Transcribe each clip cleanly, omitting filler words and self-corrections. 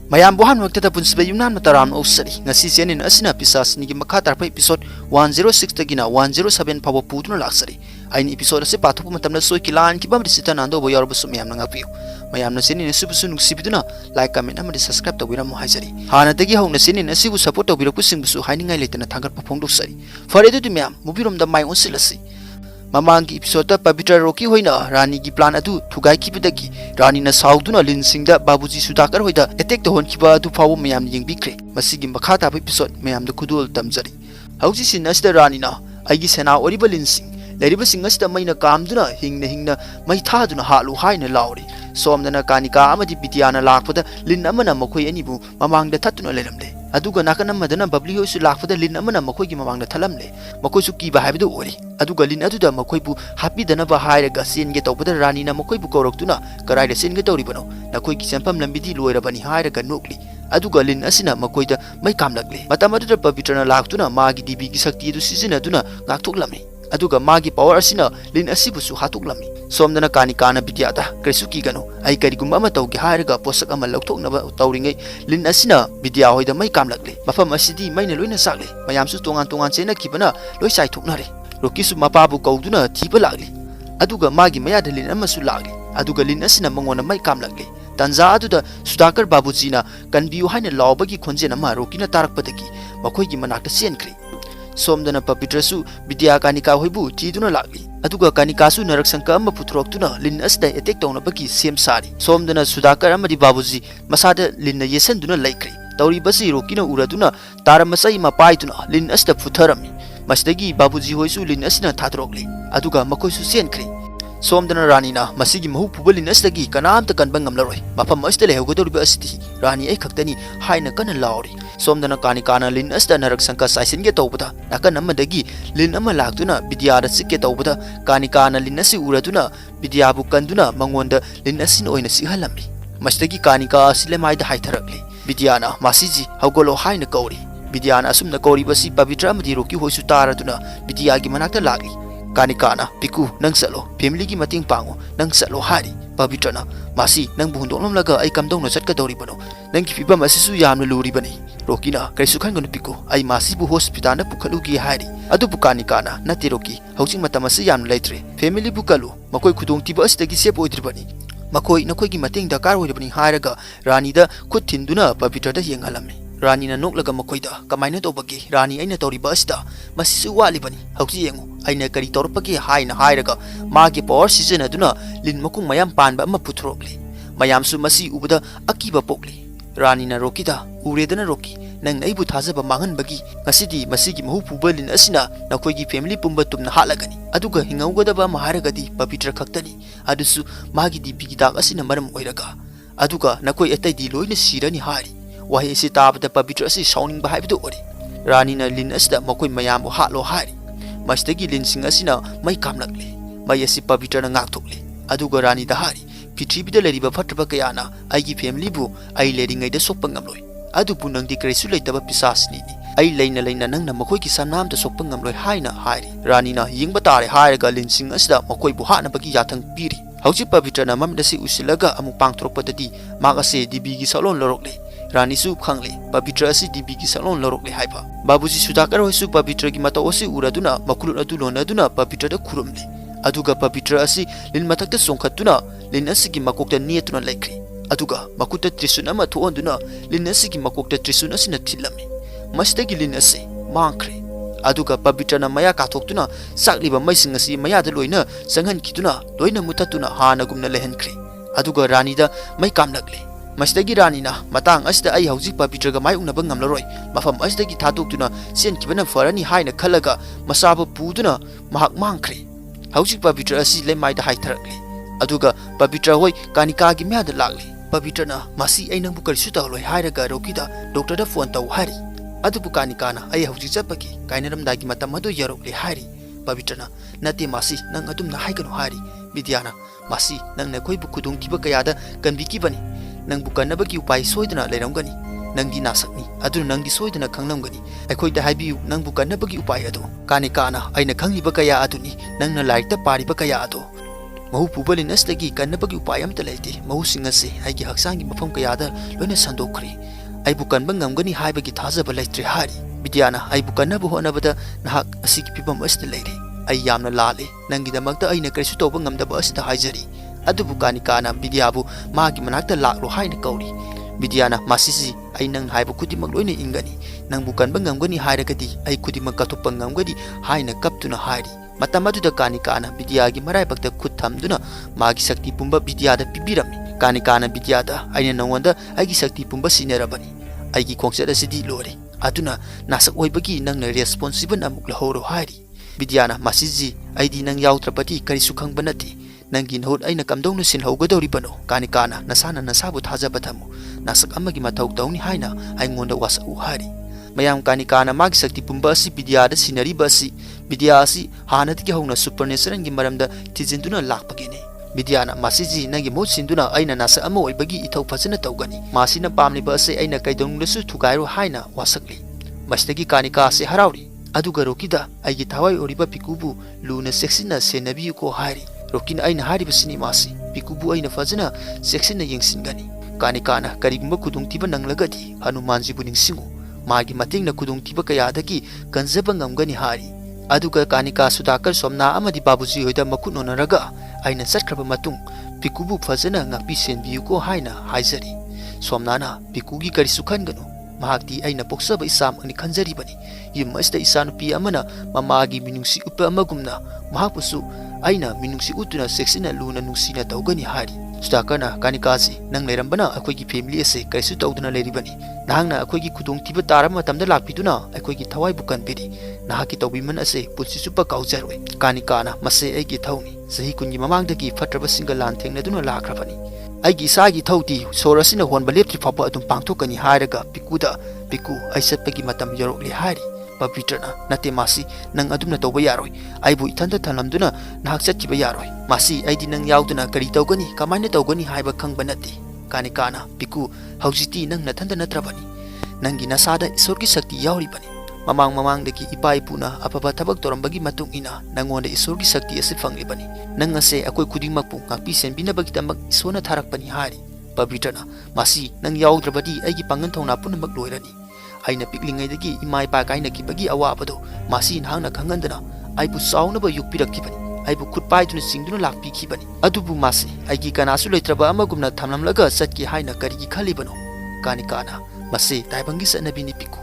mayam buhan wakta punsba yumnan mataram osari ngasi senin asina pisas ni makha tarpa episode 106 tagina 107 pawa putuna laksari ain episode se pathu matamna soi kilan ki bam risita nando boyar busum yam nga piu mayam na senin subusu nuksibiduna like comment amadi subscribe tawira mo haisari hana tagi hauna senin asibu support tawira kusing busu hainingai letana thangar phong doksari fare du myam mubirom da mai onsilasi Mamangi episode Pavitra Rocky hoina Rani ki plan adu thugai kibidagi Rani na sauduna lin singda Babuji Sudhakar hoida attack the hon kiba adu pawo mayam yingbikre masigi makha ta episode mayam da kudul tamjari hauji sinasda Rani na aigi sena oriba lin sing leriba singasda maina kamduna hingna mai thaduna halu haina lauri somdana kanika amadi bidiana lakpada lin amana makhoi anibu mamangda thatuna leramle aduga nakana madana babli hoisu lakpada lin amana makhoi gi mamangda thalamle makhoi su kiba haibidu ori aduga lin aduda makhoi bu happy dana ba haira ga sin ge tawbada Rani na makhoi bu koroktuna karai da sin ge tawribano nakoi ki sampam lambidi loirabani haira ga nokli aduga lin asina makhoi da mai kamlagle matamadu Pavitra na laktuna magi dibi gi sakti du sizina duna ngakthoklamni aduga magi power asina lin asibu su hatuklami somdana kanikana bidyada kresuki gano ai karigumba ma tawgi hairaga posak ama lokthoknaba tawringai lin asina bidya hoida mai kamlagle mafam asidi maina loina sakle mayamsu tongan chena kibana loi sai thoknare rokisu mapabu kauduna thiba lagle aduga magi mayada lin amasu lagle aduga lin asina mangona mai kamlagle tanza aduda Sudhakar Babuji na kanbiu haina lawbagi khonjena ma rokina tarakpadagi makhoigi manakta senkre somdana Pavitra su bidya kanika hoibu tiduna lagli aduga kanika su narak sanka ama puthroktuna lin asda attack tawna baki sem sari somdana Sudhakar amadi Babuji masada lin yesen duna laikri tawri basi rokina uraduna taramasai mapaituna lin asda putharami masdagi Babuji hoisu lin asna thatrokli aduga makoi su senkri somdana Rani na masigi mahu pubali nasdagi kanam ta kanbang ngamlaroi mafam asda lehogodoriba asdi Rani ai khaktani haina kana lauri somdana kanikana lin asda narak sanka saisin ge tawbada nakan amadagi lin ama laktuna bidya da sikke tawbada kanikana lin asi uraduna bidya bu kanduna mangonda lin asin oina sihalami masdagi kanika silemai da haitharakli bidya na masiji hawgolo haina kauri bidya na asumna kauri basi Pavitra amadi roki hoisu taraduna bidya gi manakta lagli kanikana piku nang salo family gi mating pango nang salo hari Pavitra na masi nang buhundong laga ai kamdong no chatka dori bano nang ki piba masisu yamna luri bani rokina kaisu khan gonu piku ai masi bu hospital na pukhalu gi hari adu kanikana nati roki housing matamasi yam laitre family bukalu makoi khudong tiba astagi sep oidri bani makoi nakoi gi mating dakar hoidri bani haraga Rani da khut thinduna Pavitra da yengalami Rani na noklaga makoida kamaina tobagi Rani aina tori basta masisu wali bani hausi yengu aina kari torpagi haina hairaga magi power season aduna lin makung mayam panba ama puthrokli mayam su masi ubada akiba pokli Rani na rokida uredana roki nang aibu thajaba mangan bagi ngasidi masigi mahu pubalin asina nakoigi family pumba tumna halagani aduga hingaugadaba maharagadi Pavitra khaktani adusu magi di bigida asina maram oiraga aduga nakoi etai di loina sirani hari wahi si tabda Pavitra si sounding bahai bidu ori Rani na lin asda makoi mayam halo hari masdagi lin sing asina mai kamlakle mai asi Pavitra na ngakthokle aduga Rani da hari pithibida leriba phatraba kayana aigi family bu ai leringai da soppangamloi adu punang di kresu leitaba pisasni ni ai leina nang na makoi ki sanam da soppangamloi haina hari Rani na yingba tare hairaga lin sing asda makoi bu hana bagi yathang piri hauji Pavitra na mamda si usilaga amu pangthrokpadadi magase dibi gi salon lorokle Rani su khangle Pavitra si dibi ki salon lorokle haiba Babuji Sudhakar hoisu Pavitra gi mata osi uraduna makulun adu lonaduna Pavitra da khurumle aduga Pavitra asi lin matakta songkhatuna lin asigi makokta nietuna laikri aduga makuta trisun ama thoonduna lin asigi makokta trisun asina thilami masdagi lin ase mangkre aduga Pavitra na maya kathoktuna sakliba maising asi maya da loina sanghan kituna loina mutatuna hana gumna lehenkre aduga Rani da mai kamlagle masdagi Rani na matang asda ai hauji Pavitra ga mai unaba ngamlaroi mafam asdagi thatoktuna sen kibana farani haina khalaga masaba puduna mahak mangkre hauji Pavitra asi lemai da haitharakle aduga Pavitra hoi kanika gi mya da lagle Pavitra na masi ai nang bukar su tawloi hairaga rokida doctor da phone taw hari adubu kanika na ai hauji chapaki kainaram dagi matam adu yarokle hari Pavitra na nate masi nang adum na haiganu hari bidyana masi nang na koi bu kudung tiba kayada kanbiki bani nang bukanabagi upai soidana leramgani nangdi nasakni adu nangdi soidana khanglamgani akhoi da haibiu nang bukanabagi upai adu kanikana aina khangliba kaya aduni nangna laita pariba kaya adu mahu pubalin asdagi kanabagi upay amta leite mahu singase aigi haksangi mafam kayada loina sandokri aibu kanba ngamgani haibagi thajaba leitre hari bidyana aibu kanabu honabada nahak asigi pibam asda leire ai yamna lale nangi damakta aina kaisu toba ngamdaba asda haijari adubu kanikana bidyabu magi manakta laklo haina kauri bidyana masisi ai nang haibu kudimak loina ingani nang bukan bangamgani hairagadi ai kudimak katupa ngamgadi haina kaptuna hari Matamadu kanikana bidyagi maraibakta khut thamduna magi sakti pumba bidyada pibirami kanikana bidyada aina nangwanda aigi sakti pumba sinerabani aigi khongchada sidi lore aduna nasak oibagi nangna responsible amuk lahoro hari bidyana masiji aidi nang yautrapati kari sukhang banati nangi nhot aina kamdongnu sin hogadori bano kanikana nasana nasabu thajaba thamu nasak amagi mathau tawni haina aingonda wasa u hari mayam kanikana magi sakti pumba si bidyada sinari basi Bidya asi hanat ki hauna supernatural gi maramda tijinduna lakpagene bidyana masiji nagi mo sinduna aina nasa amo oibagi ithau phajana tawgani masina pamni ba ase aina kaidonglesu thugairo haina wasakli mastagi kanika ase harauri aduga rokida aigi thawai oriba pikubu luna sexina senabi ko hari rokin aina hari basini masi pikubu aina phajana sexina yengsingani kanikana karigumba kudungtiba nanglagadi hanumanji buningsingu magi matingna kudungtiba kayadagi kanjaba ngamgani hari aduga kanika sudakar somna amadi babuji hoida makuno naraga aina satkraba matung pikubu phajana ngakpi senbiu ko haina haizari somnana pikugi kari sukhangano mahakti aina poksaba isam ani khanjari bani yimasta isanu pi amana mamagi minungsi upa amagumna mahapusu aina minungsi utuna sexina luna nungsina tawgani hari sudakana kanikasi nang lerambana akoigi family ase kaisu tawduna leribani nahangna akoigi khudong tiba tarama tamda lakpiduna akoigi thawai bukan pedi nahaki tawbiman ase pulsi supa kaujarwe kanikana mase aigi thawni sahi kungi mamangdagi fatraba single lan thengnaduna lakrabani aigi sagi thawti sorasina honba lepti phapa adum pangthokani hairaga piku aisatpagi matam yorokli hari Pavitrana nate masi nang adumna tawba yaroi aibu ithanda thalamduna nahak chatkiba yaroi masi aidi nang yauduna kari tawgani kamaina tawgani haiba khangba nate kanikana piku haujiti nang nathanda natrabani nangi nasada isorgi sakti yauri bani mamang deki ipai puna apaba thabak torambagi matung ina nangonda isorgi sakti ase phangli bani nang ase akoi kudingmak pu ngakpi senbina bagi tamak isona tharak pani hari Pavitrana masi nang yaudrabadi aigi pangan thongna punamak loirani aina piklingai dagi imai pa kaina kibagi awabado masi nahangna khangandana aibu saunaba yukpirakibani aibu khutpai duna singduna lakpi khibani adubu masi aigi kanasu leitraba amagumna thamlamlaga satki haina karigi khalibano kanikana masi taibangi sanabini piku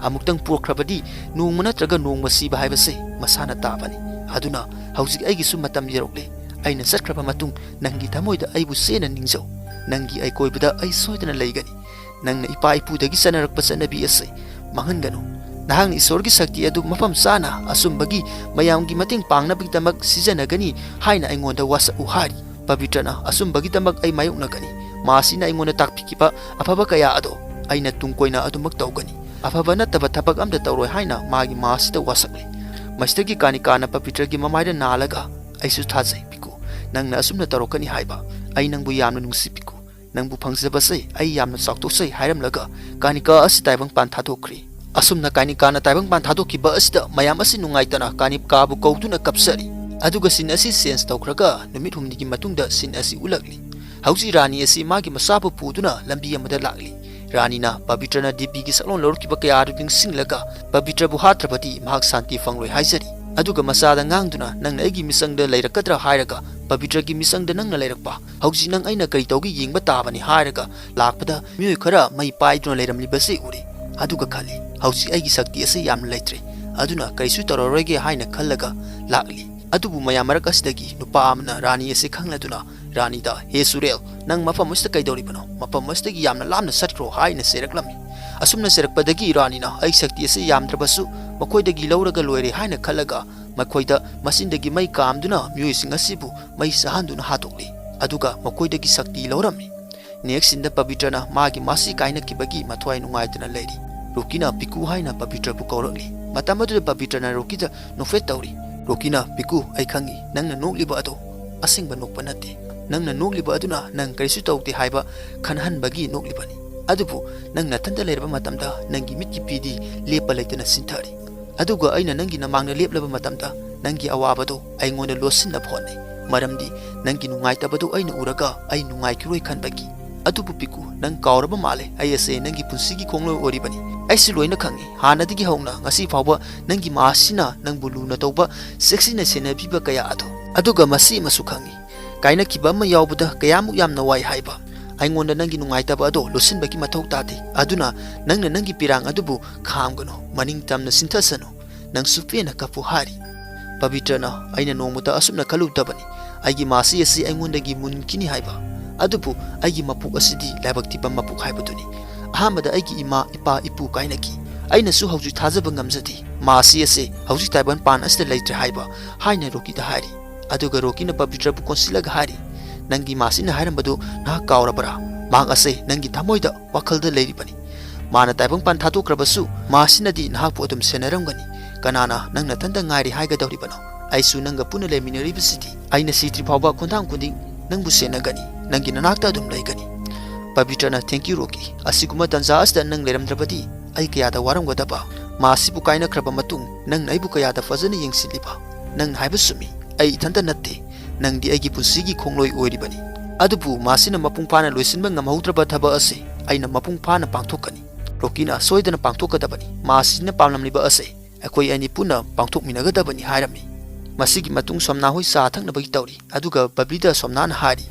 amuktang purkrabadi nongmana traga nongmasi bahaibase masana tabani aduna hauzik aigi su matam yerokle aina satkraba matung nangi thamoida aibu sena ningjau nangi ai koibada ai soidana leigani nangna ipa ipu dagi sanarakpa sanabi ase mangangano nahang isorgi sakti adu mafam sana asumbagi mayamgi mating pangnabagi tamak sijanagani haina aingonda wasa uhari Pavitrana asumbagi tamak ai mayoknagani masina aingonda takpikipa afaba kaya ado aina tungkoina adumak tawgani afaba nataba thabak amda tawroi haina magi masita wasakle mastagi kanikana Pavitragi mamaida nalaga aisu thajai piku nangna asumna tarokani haiba ai nangbu yamna nungsi piku nangbu phangsabase ai yamna saktosai hairamlaga kanika asi taibang pan thadokri asumna kanika na taibang pan thadokkiba asida mayam asi nungaitana kanip kabu kautuna kapsari aduga sin asi sense tawkraga numit humnigi matungda sin asi ulagli hausi rani asi magi masabu puduna lambi amada lagli rani na Pavitrana dibi gi salon lorkiba kaya ring singlaga Pavitra bu hatrapati mahak santi fangloi haizari aduga masada ngangduna nangna aigi misangda leirakadra hairaga Pavitra gi misangda nangna leirakpa hauji nang aina kari tawgi yengba tabani hairaga lakpada mioi khara mai paiduna leiramlibase uri aduga khali hauji aigi sakti ase yamna leitre aduna karisu tarorege haina khallaga lakli adubu mayamarak asidagi nupa amna rani ase khangladuna rani da he surel nang mafam musta kaidori bano mafam musta gi yamna lamna satro haina seraklami asumna serakpadagi rani na ai sakti ase yamdrabasu makoidagi lauraga loire haina khalaga makoida masindagi mai kamduna myoising asibu mai sahanduna hatokli aduga makoidagi sakti laurami next in the Pavitrana magi masi kaina kibagi mathwai nungaitana leiri rokina piku haina Pavitra bu kaurali matamadu Pavitrana rokida nofet tauri rokina piku ai khangi nangna nokliba ado asingba nokpa nate nangna nokliba aduna nang karisu tawte haiba khanhan bagi noklibani adubu nang nathanda lerba matamda nangi mitki pidi lepa leitana sinthari aduga aina nangi namangna leplaba matamda nangi awabado aingonda losinna phone Maramdi nangi nungai tabadu aina uraga ai nungai kiroi khanbagi adubu piku nang kauraba male ai ase nangi punsigi khonglo oribani ai si loina khangi hanadigi hauna ngasi fawba nangi masina nang bulu na tawba sexy na sena biba kaya aduga masi masu khangi kaina kiba ma yawbuda kayamu yamna wai haiba aingonda nangi nungai taba ado losin baki mathau tade aduna nangna nangi pirang adubu khamgano maning tamna sinthasano nang supena kapu hari Pavitra aina nomuta asumna kalubtabani aigi masi asi aingondagi munkini haiba adubu aigi mapuk asidi laibakti bam mapuk haibaduni ahamada aigi ima ipa ipu kainaki aina su hauju thajaba ngamjadi masi ase hauju taiban pan asda leitre haiba haina roki da hari aduga roki na Pavitra bu konsilaga hari nangi masi na hairambadu na kaurabara mang ase nangi thamoida wakhalda leiribani mana taibang pan thatokrabasu masi nadi na pu adum senaramgani kanana nangna tanda ngairi haiga dawribano aisu nanga puna leminari bisiti aina sitri phawba khondang kunding nangbu senagani nangi nanakta adum leigani Pavitra na thank you roki asiguma tanja asta nang leramdrabadi ai kayada waramgadaba masi bu kaina kraba matung nang naibu kayada fazana yengsiliba nang haiba sumi ai thanda natte nang di aigi punsigi khongloi oiribani adubu masina mapung phana loisinba ngamhaudraba thaba ase aina mapung phana pangthokani rokina soidana pangthokadabani masina pamlamliba ase akoi ani puna pangthok minagadabani hairami masigi matung somna hoi sa thaknabagi tawri aduga bablida somna hari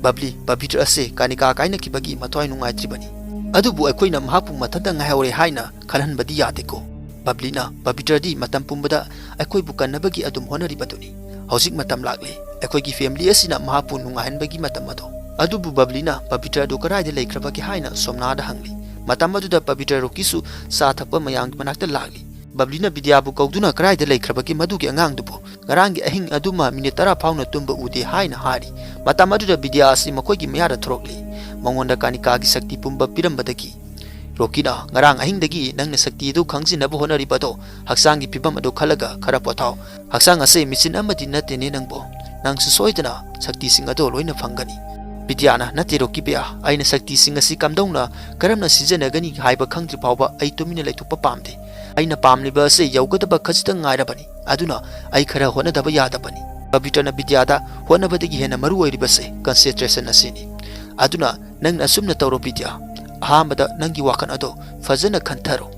babli Pavitra ase kanika kaina kibagi matoi nungaitribani adubu akoi na mahapu mathanda ngahaure haina khalhanbadi yadeko bablina Pavitra di matam pumbada akoi bukanabagi adum honaribaduni hausik matam lakle akoi gi family asina mahapu nungahanbagi matam ado adubu bablina Pavitra do karai de leikrabagi haina somna da hangli matam aduda Pavitra rokisu sa thakpa mayang manakta lagli Bablina Vidyabu kauduna karai de leikrabagi madugi angang dubu garangi ahing aduma minute 10 fauna tumba ude haina hari matam aduda Vidya asi makoigi mayara throkli mangonda kanika gi sakti pumba pirambadagi rokina ngarang ahing dagi nangna sakti du khangjinabu honari bado haksangi pibam adu khalaga khara pothau haksang ase michin amadi nate ne nangbo nang su soidana sakti sing ado loina phangani Vidyana nate rokibya aina sakti sing asi kamdongna karamna sijanagani haiba khangtri phawba ai tumina leithupa pamde aina pamliba ase yaugadaba khachita ngairabani aduna ai khara honadaba yadabani Pavitra na Vidyada honabadagi hena maru oiribase concentration asini aduna nang asumna tawro Vidya ahamada nangi wakan ado fazana khantaro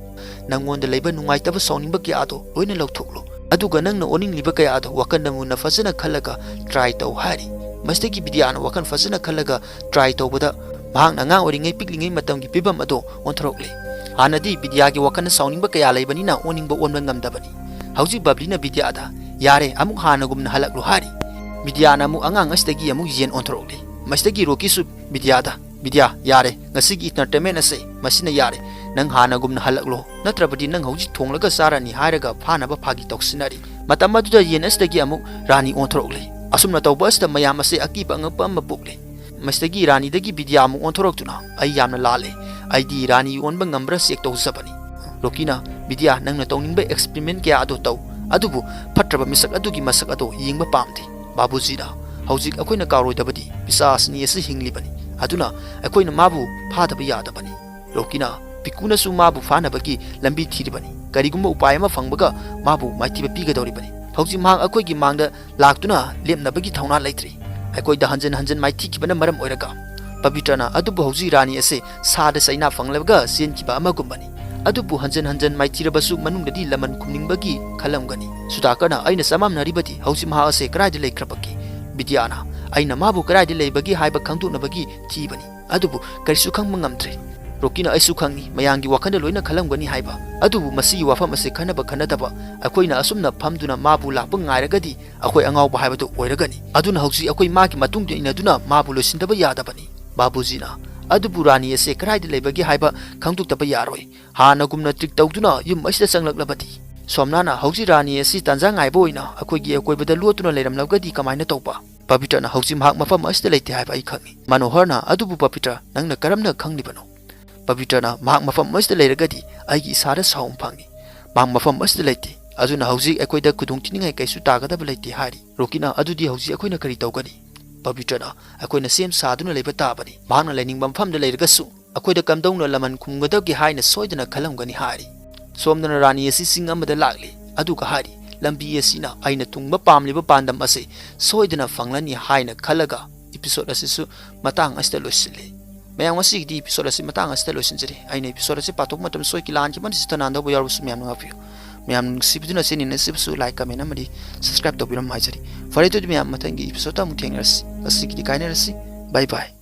nangonda leiba nungaitaba sawningba kya ado loina lauthoklo aduga nangna oning liba kaya ado wakan namuna fazana khalaga try taw hari mastagi Vidyana wakan fazana khalaga try tawbada mahang nanga oringai piklingai matamgi pibam ado onthrokle hanadi Vidyagi wakan sawningba kaya leibanina oningba onba ngamdabani hauji bablina Vidyada yare amuk hanagumna halaklo hari Vidyana mu angang astagi amuk yen onthrokle mastagi rokisu Vidyada Vidya yare ngasigi entertainment ase masina yare nang hanagumna halaklo natrabadi nang hauji thonglaga sarani hairaga phanaba phagi toksinari matam aduda yen astagi amuk rani onthrokle asumna tawba asta mayam ase akiba ngapa mabukle mastagi rani dagi Vidya amuk onthrokutuna ai yamna lale aidi rani onba ngambra sek tawsabani rokina Vidya nangna tawningba experiment kya ado taw adubu phatraba misak adugi masak ado yingba pamdi babuji da haujik akoina karoidabadi pisasni ase hinglibani aduna akoina mabu phadaba yadabani rokina pikuna su mabu phanabagi lambi thiribani karigumba upay ama phangbaga mabu maitiba pigadoribani hauji mang akoigi mangda laktuna lemnabagi thauna leitri akoida hanjan hanjan maiti kibana maram oiraga Pavitrana adubu hauji rani ase sada saina phanglabaga senkiba amagumbani adubu hanjan hanjan maitirabasu manungdadi laman kumningbagi khalamgani Sudhakarna aina samamnaribadi hauji maha ase karaide leikrabagi Vidyana aina mabu karaide leibagi haiba khangdunabagi thibani adubu karisu khangma ngamtre rokina aisu khangni mayangi wakanda loina khalamgani haiba adubu masi wafam ase khanaba khanadaba akoina asumna phamduna mabu lakpa ngairagadi akoi angawba haibatu oiragani aduna hauji akoi magi matungde inaduna mabu loisindaba yadabani babujina adubu rani ase karaide leibagi haiba khangduktaba yaroi hanagumna trik tawduna yum asida changlaklavadi somnana hauji rani ase tanja ngaiba oina akoigi akoibada lotuna leiramlagadi kamaina tawba Pavitrana hauji mahak mafam asida leite haiba ai khangni Manoharna adubu Pavitra nangna karamna khanglibano Pavitrana mahak mafam asida leiragadi aigi isara saum phangi mahak mafam asida leite aduna hauji akoida kudungtiningai kaisu tagadaba leite hari rokina adudi hauji akoina kari tawgani Pavitrana akoina sem saduna leiba tabani mahakna leiningbam famda leiragasu akoida kamdongna laman khumgadagi haina soidana khalamgani hari somdana rani asi sing amada lagli aduga hari lambi asina aina tungba pamliba pandam ase soidana fanglani haina khalaga episode asisu matang asta losile mayang wasi di episode asi matang asta losinjeri aina episode asi patok matam soi kilan ki ban sitananda bo yarbu sumyam ngafiu mayam sibiduna se ni sibsu like comment amadi subscribe to biram haijari fare to myam matangi episode ta muthengras asi ki kaina rasi bye bye